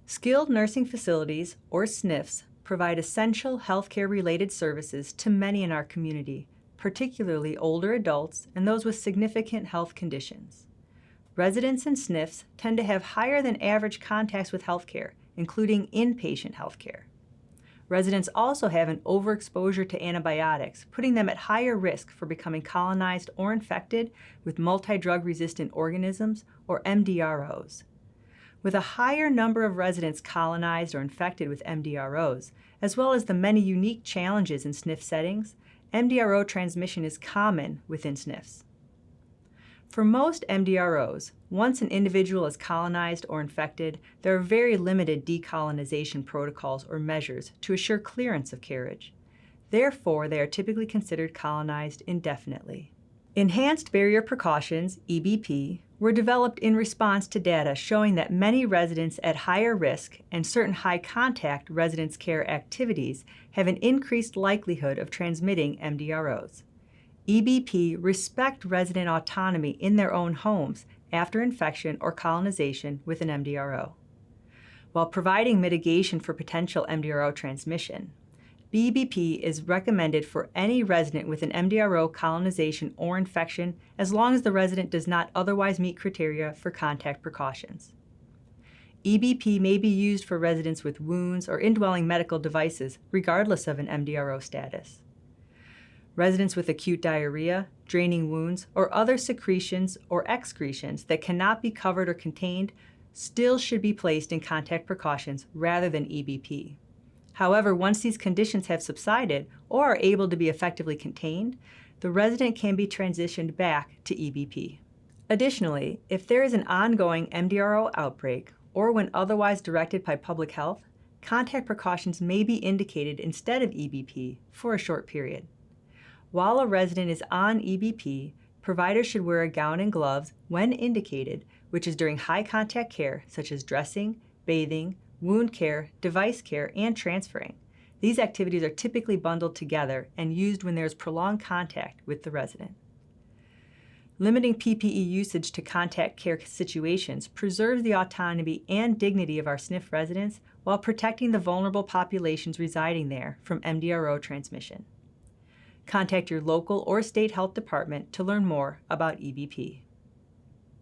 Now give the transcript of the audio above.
Skilled nursing facilities, or SNFs, provide essential healthcare-related services to many in our community, particularly older adults and those with significant health conditions. Residents in SNFs tend to have higher than average contacts with healthcare, including inpatient healthcare. Residents also have an overexposure to antibiotics, putting them at higher risk for becoming colonized or infected with multi-drug resistant organisms, or MDROs. With a higher number of residents colonized or infected with MDROs, as well as the many unique challenges in SNF settings, MDRO transmission is common within SNFs. For most MDROs, once an individual is colonized or infected, there are very limited decolonization protocols or measures to assure clearance of carriage. Therefore, they are typically considered colonized indefinitely. Enhanced barrier precautions, EBP, were developed in response to data showing that many residents at higher risk and certain high-contact residence care activities have an increased likelihood of transmitting MDROs. EBP respect resident autonomy in their own homes after infection or colonization with an MDRO. While providing mitigation for potential MDRO transmission, BEBP is recommended for any resident with an MDRO colonization or infection as long as the resident does not otherwise meet criteria for contact precautions. EBP may be used for residents with wounds or indwelling medical devices, regardless of an MDRO status. Residents with acute diarrhea, draining wounds, or other secretions or excretions that cannot be covered or contained still should be placed in contact precautions rather than EBP. However, once these conditions have subsided or are able to be effectively contained, the resident can be transitioned back to EBP. Additionally, if there is an ongoing MDRO outbreak or when otherwise directed by public health, contact precautions may be indicated instead of EBP for a short period. While a resident is on EBP, providers should wear a gown and gloves when indicated, which is during high-contact care such as dressing, bathing, wound care, device care, and transferring. These activities are typically bundled together and used when there is prolonged contact with the resident. Limiting PPE usage to contact care situations preserves the autonomy and dignity of our SNF residents while protecting the vulnerable populations residing there from MDRO transmission. Contact your local or state health department to learn more about EBP.